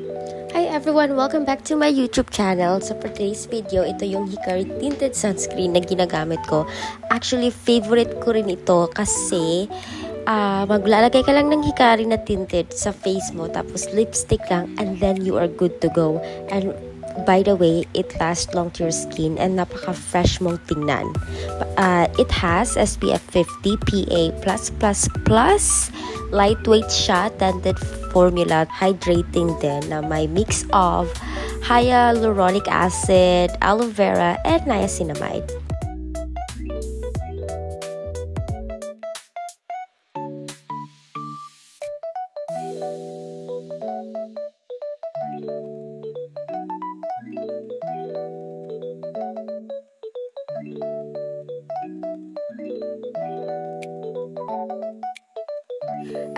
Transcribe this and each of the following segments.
Hi everyone! Welcome back to my YouTube channel. So for today's video, ito yung Hikari Tinted Sunscreen na ginagamit ko. Actually, favorite ko rin ito kasi maglalagay ka lang ng Hikari na tinted sa face mo, tapos lipstick lang, and then you are good to go. And by the way, it lasts long to your skin and napaka-fresh mong tingnan. It has SPF 50 PA+++, lightweight siya, tinted formula, hydrating din na may mix of hyaluronic acid, aloe vera, and niacinamide.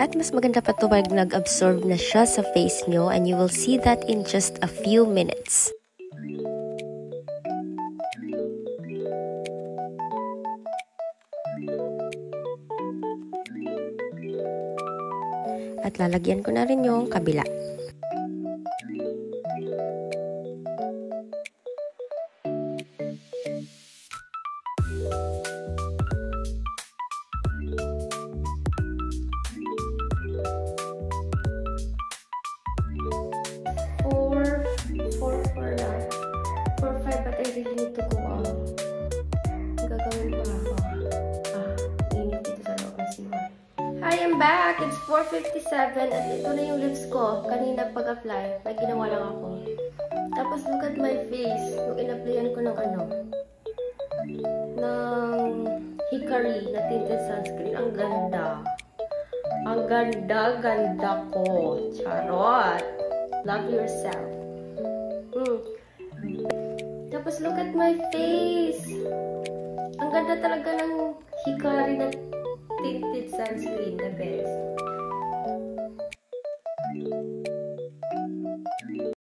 At mas maganda pa ito pag nag-absorb na siya sa face nyo, and you will see that in just a few minutes. At lalagyan ko na rin yung kabila. For 5, but I really need to go out. Gagawin pa ako. Init dito sa loob ng siwan. Hi, I'm back! It's 4:57 at ito na yung lips ko. Kanina pag-apply, may ginawa lang ako. Tapos look at my face. Nung in-applyan ko ng Hikari na tinted sunscreen. Ang ganda. Ang ganda ko. Charot! Love yourself. Tapos look at my face. Ang ganda talaga ng Hikari na tinted sunscreen. The best.